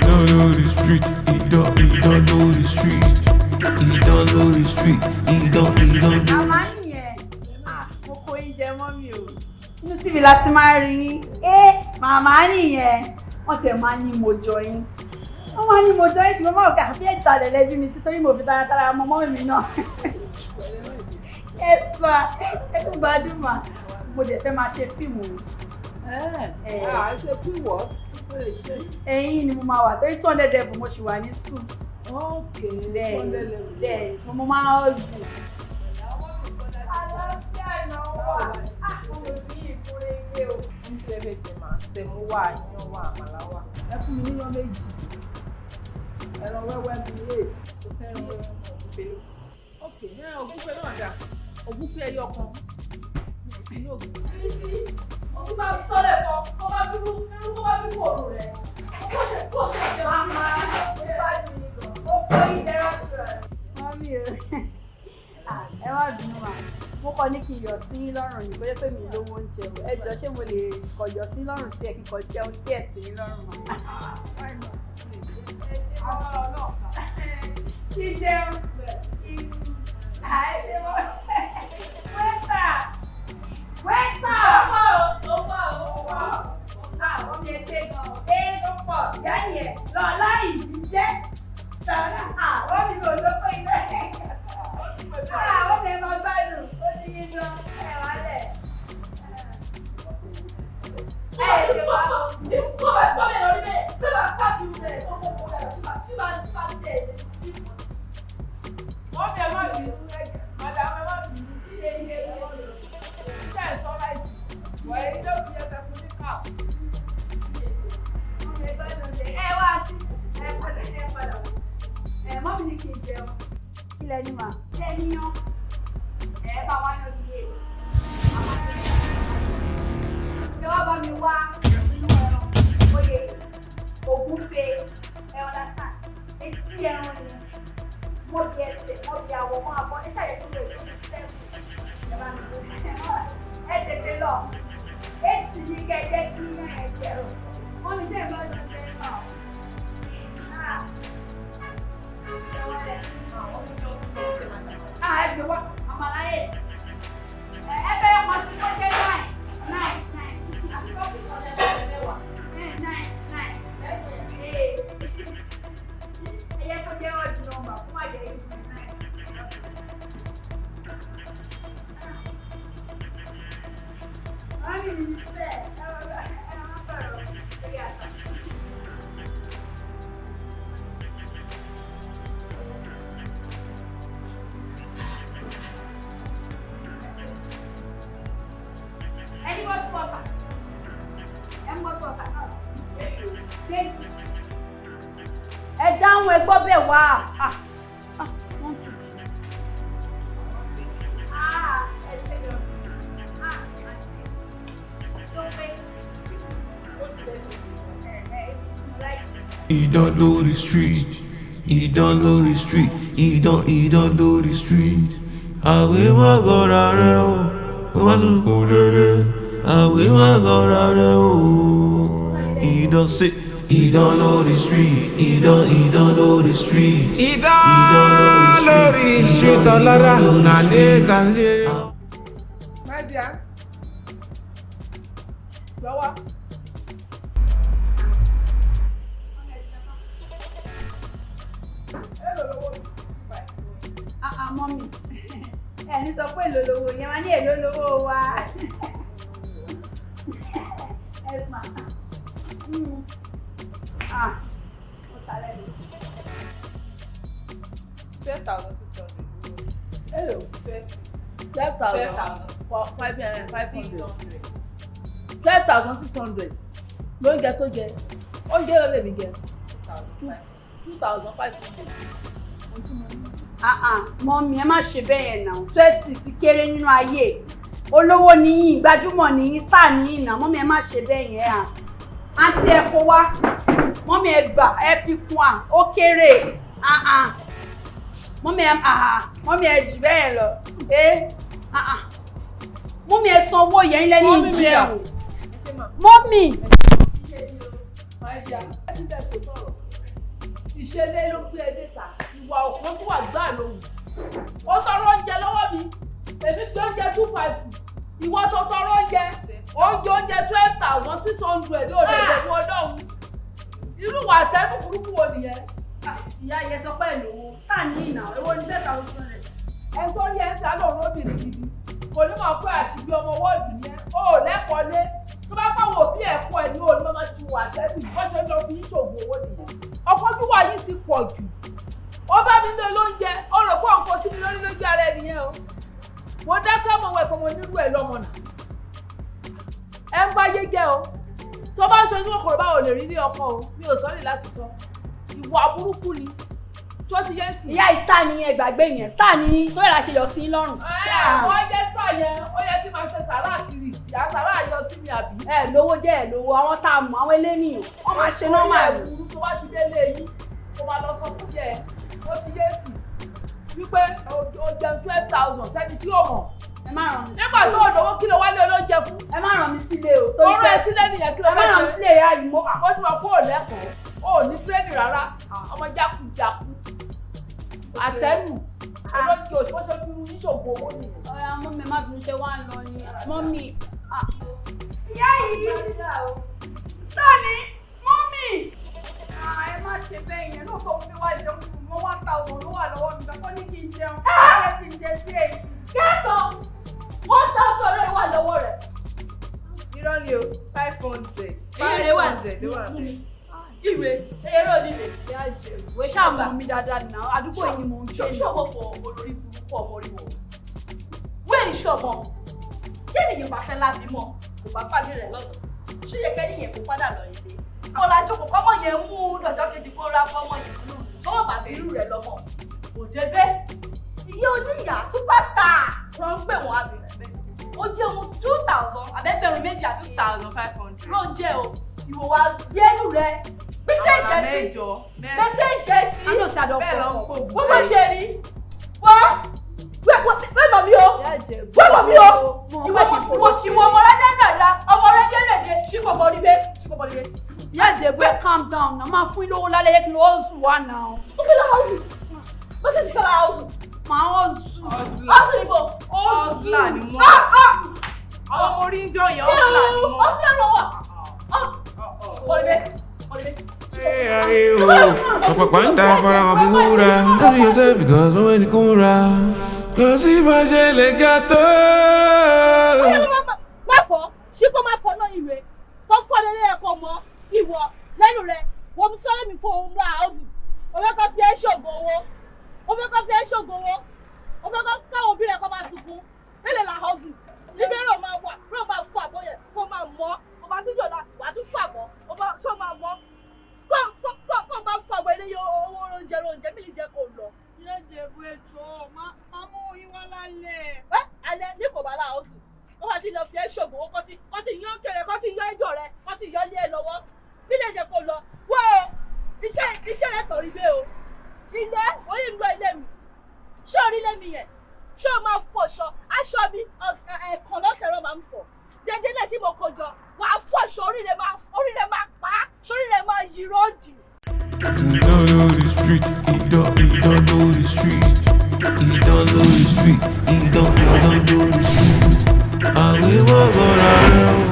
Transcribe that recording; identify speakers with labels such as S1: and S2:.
S1: don't know the street. He don't know the street. He don't know the street. He don't know.
S2: Màmá nìyẹn. Mo kó oúnjẹ mọ́ mi o. Inú TV láti máa rí. Màmá nìyẹn. Wọ́n tẹ̀ máa ní mo jọ yín. Wọ́n máa ní mo jọ yín ṣùgbọ́n máa kà fi ẹ̀ta lẹ̀ bí mi sí torí mo fi taratara mọ mọ́ mi náà. Ẹ̀sà ẹ̀kú gbádùn mà. Mo dẹ̀ fẹ́ máa ṣe fíìmù.
S3: Ṣe fíìmù ọ́?
S2: Ẹ̀yin ni mo máa wà torí 200 level mo ṣì wà ní school.
S3: Okay,
S2: Bẹ́ẹ̀ mo máa ń ọ̀zù. Àlàáfíà náà wà. Mo ní ìkórè ilé o.
S3: Ń tẹ́ bẹ́ẹ̀ jẹ máa tẹ̀mú wà, iyán wà, àmàlà wà. Ẹ fún mi níyán méjì. Ẹran wẹ́wẹ́ mi 8. Tó fẹ́ràn ògúnfe. Okay, ògúnfe náà dà. Ògúnfe ẹyọ kan.
S2: Ògún bá sọ́lẹ̀ kan, kó bá bíbú òru rẹ̀. Kó ṣe jẹ́ máa ẹ wá bínú wa mo kọ ní kí n yọ sí lọ́rùn ní bóyá pé mi lówó oúnjẹ o ẹ jọ ṣé mo lè kọ yọ sí lọ́rùn tí ẹ kí kọ jẹun tí ẹ sí lọ́rùn mọ́. Jíjẹun àìṣe wọ́n wẹ́tà àwọn mi ẹ ṣe gan tó pọ̀ yáyẹ Lola Idije àwọn mi ò lóko ilé àwọn mi ẹ máa gbádùn ó ti yín lọ ẹ wálẹ̀ ẹ ṣe wá lọ kó bá tó bẹ̀ lórí bẹ́ẹ̀ tó bá káàkiri bẹ́ẹ̀ tó kó kó bẹ́ẹ̀ ṣíwá ti bá tẹ̀ wọ́n mi ẹ má bì í madam ẹ má bì í ilé ṣe é sọ́ra ìsìn wọ́n ẹ ló fi ẹsẹ̀ fún mi ká ẹ wá sí ẹ padà mọ́ mi ní kí n jẹun ilẹ̀ ni mà lẹ́níyàn bá wá yọ ilé ṣé wá bá mi wá inú ẹran oyè ògúnfe ọ̀dàsán etí ẹran ni mo di ẹsẹ̀ mo di àwọ̀ mọ́ abọ́ ní sàyẹ̀ tó lè tó sẹ́kù ẹ bá mi lò ẹ tètè lọ èsì ní kẹjẹ kí ẹ jẹrò wọ́n mi ṣe ìbájú ẹ náà. Ẹ gbé wá àmàláyé ẹ bẹ́ẹ̀ mọ̀ sí kó jẹ́ 9 àti kọ́ọ̀tù ọ̀lẹ́ mẹ́wàá 9 ẹ̀yẹ kó jẹ́ ọ̀dù nọ́mbà fún àjẹ́ yìí 9. Wọ́n ní ìṣe ẹ̀rọ sọ̀rọ̀ lórí àtà. Ẹ dáhùn ẹ gbọ́ bẹ́ẹ̀ wá.
S1: He don't know the street. He don't know the street. He don't know the street. Àwẹ̀ máa gọ́ra rẹ̀ o. Wọ́n bá tún kún dẹ́dẹ́. Àwẹ̀ máa gọ́ra rẹ̀ o. He don't say. He don't know the street. He don't know the street.
S4: He don't know the street. Ọlọ́ra nàlẹ́ kàlẹ́.
S3: Nadia, lọ́wọ́.
S2: Mọ́mí ẹni sọ pé èlò lówó yẹn wá ní èlò lówó wa. Esma. Ó ta lẹ́nu.
S3: 12,600.
S2: Hello.
S3: 12,000.
S2: 12,600 lóúnjẹ tó jẹ oúnjẹ ló lè mi jẹ 2,500. Mọ́mí ẹ má ṣe bẹ́ẹ̀ yẹn náà 12 ti kéré nínú ayé olówó níyìn gbajúmọ̀ níyìn sáà níyìn náà mọ́mí ẹ má ṣe bẹ́ẹ̀ yẹn àǹtí ẹ kó wá mọ́mí ẹ gbà ẹ fi kún ó kéré mọ́mí ẹ jù bẹ́ẹ̀ lọ mọ́mí ẹ san owó yẹn lẹ́ni ìjẹun mọ́mí.
S3: ìṣẹ̀lẹ̀ ló gbé ẹdẹ ta ìwà ọ̀kan tó wà gbáà lóhùn ó tọrọ oúnjẹ lọ́wọ́ mi èmi gbé oúnjẹ 250 ìwọ tó tọrọ oúnjẹ 12,600 ló lè jẹ fún ọdọ́hun irú wà tẹ́kù burúkú wo nìyẹn.
S2: ìyá yẹn sọ pé ìlówó táà ní ìnà owó ní 10,000.
S3: ẹni tó rí ẹsẹ̀ àlọ́ òróbìnrin gidi kò ní mọ̀ pé àṣìbí ọmọ wọ́ọ̀dù yẹn ó lẹ́kọ̀ọ́ lé tó bá fáwọn òbí ẹ̀kọ́ ẹ̀ ní òní máa ti wà tẹ́bí wọ́n ṣe ń lọ fi ṣògùn owó nìyẹn. ọkọ̀júwà yìí ti pọ̀ jù ó bá mi lé lóúnjẹ ó rò pé òǹkọ sí mi lórí lójú ara ẹ̀ nìyẹn o mo dákẹ́ mọ̀ wẹ̀ pé mo nírú ẹ̀ lọ́mọ nà ẹ ń bá yé jẹ́ o tó bá ń ṣojú kòkòrò báwo lè rí ní ọkọ o mi ò sọ́rí láti sọ ìwà burúkú ni tó ti yẹ sí.
S2: ìyá ìsítà ni ẹgbàgbé yẹn sítà ni tó yẹ la ṣe yọ sí lọ́rùn.
S3: wọ́n jẹ́ sítà yẹn ó yẹ kí máa ṣe sàrà kiri ìyá sàrà yọ sí mi àbí.
S2: ẹ lówó jẹ́ ẹ lówó àwọn tá a mọ̀ àwọn eléníyàn wọ́n máa ṣe nọ́ọ̀mà rẹ̀.
S3: burú tó wá ti délé yín kó máa lọ sọ fún yẹ ó ti yé sí wípé ó jẹun 12,000 sẹ́ni tí ó mọ̀.
S2: ẹ má ràn mí sílé
S3: nígbà tó òdòwó kí ló wálé olóúnjẹ fún.
S2: ẹ má ràn mí sílé o.
S3: ọ̀rọ̀ ẹ sílé nìyẹn kí ló
S2: ẹ má
S3: fẹ́
S2: ràn mí
S3: ṣe.
S2: sílé ìyá yìí mo.
S3: ó ti mọ̀ pé ò lẹ́kọ̀ọ́ ó ní tírẹ́nì rárá ọmọ jákujàku àtẹnu olóúnjẹ òṣìṣẹ́ ṣe fi oníṣòwò owó nìyẹn.
S2: ọ̀rẹ́ àwọn mọ́mí má fi ṣe wá ń lọ ni mọ́mí.
S3: ìyá yìí
S2: sani mọ́mí. ẹ má ṣe bẹ́ẹ̀ yẹn lóòótọ́ mo fi wá jẹun mọ́ 1,000 ló wà lọ́wọ́ mi bẹ́ẹ̀ ní kí n jẹun. ẹ fi jẹ sí èyí.
S5: kẹsàn 1,000 rẹ wà lọ́wọ́ rẹ̀.
S3: irọ́ ni o 500.
S5: Iye rẹ̀ wà
S3: ló wà bẹ́ẹ̀.
S5: ìwé eré onílé.
S2: ìyá Ìjẹ̀bú ẹ ṣáà mọ̀ mí dáadáa nà àdúgbò yìí ni mò ń ṣe.
S5: ṣọ́wọ́ fọ olórí burúkú ọmọ orí wọn. wé ìṣọ̀mọ kí ènìyàn bá fẹ́ láti mọ̀ kò bá pàdé rẹ̀ lọ́dọ̀ ṣé yẹ kẹ́ni yẹn kó padà lọ ilé. ọ̀làjú kò kọ́mọ yẹn mú lọ́jọ́ kejì kó ra fọ́mọ yẹn nù sọ́wọ́ bàbá irú rẹ̀ lọ́mọ. òjèbé ìyá oníyà superstar wọn ń pè wọn àbẹ̀rẹ̀ bẹ́ẹ̀. ó jẹ́ ohun 2,000 àbẹ́gbẹ̀rún méjì àti
S3: 2,500.
S5: ló jẹ́ o ìwò wa gbẹ́rù rẹ̀ gbèsè jẹ́ sí gbèsè jẹ́ sí
S2: àná sí àdó
S3: bẹ́ẹ̀ lọ ń
S2: fọ́.
S3: kó
S5: wọ́n bá ṣe rí wọ́n mọ̀ mí o
S2: ìyá Ìjẹ̀bú
S5: wọ́n mọ̀ mí o ìwọ ọmọ rẹ̀ dẹ́gbẹ̀dá ọmọ rẹ̀ dẹ́rẹ̀dẹ́ ṣíkọ̀bọ̀ níbẹ̀ ṣíkọ̀bọ̀ níbẹ̀.
S2: ìyá Ìjẹ̀bú ẹ calm down na máa fún ilé owó lálẹ́ yẹ kí ló sùn wá náà.
S5: ó fi lọ house ó sì ti sọ la house
S2: màá wọ́n sùn.
S5: house níbo
S3: Ọ̀sùlà ni wọ́n. àwọn ọmọ orí ń jọ yẹn ọ̀sùlà ni wọ́n.
S5: ọ̀sùlà ló wà bọ̀ níbẹ̀ bọ̀ níbẹ̀.
S1: Ọ̀pọ̀pọ̀ ń dá fara hàn bí wúrà. Love yourself because wọ́n ní kún ra. Kò sí bá ṣe lè ga tó.
S5: má fọ ṣíkọ́ má fọ náà ìwé tó fọ́ lélẹ́ ẹ̀kọ́ mọ́ ìwọ lẹ́nu rẹ̀ wọ́n mú sọ́rọ́ mi fún òun ra ọ̀dùn òfẹ́kọ́ fi ẹ́ ṣògo owó òfẹ́kọ́ fi ẹ́ ṣògo owó òfẹ́kọ́ káwọn òbí rẹ̀ kọ́ máa sunkún nílẹ̀ la ọ̀dùn níbi rẹ̀ máa wà rẹ̀ máa fọ àbọ̀ yẹn kó máa mọ́ ọba tó jọ̀la wà á tún fọ àbọ̀ ọba tó máa mọ́ kó máa fọ àbọ̀ ilé owó oúnjẹ mílí jẹ́ kó lọ.
S2: ìyá Ìjẹ̀bú ẹjọ́ máa mú yín wá lálẹ́.
S5: alẹ́ ní kò bá la ọ̀dùn wọ́n bá ti lọ fi ẹ́ ṣògo owó kọ́ ti yán kẹrẹ kọ́ ti yán ẹjọ́ rẹ kọ́ ti yán lé ẹ lọ́wọ́ bí lè jẹ́ kó lọ wọ́ o iṣẹ́ rẹ̀ tọ̀ rí bẹ́ẹ̀ o ilé orí ń lọ ilé mi ṣé orí ilé mi yẹn ṣé o máa fọṣọ aṣọ mi ẹ̀ẹ̀kan lọ́sẹ̀ rẹ̀ máa ń fọ dédé náà sí mo kó jọ wà á fọṣọ orí rẹ̀ máa pa á sórí rẹ̀ máa yí rọ́ọ̀dì.
S1: He don't know the street. He don't know the street. He don't know the street. He don't know the street. Àwọn ìwọ̀n gbọ́dọ̀ rẹ̀ wọ́n.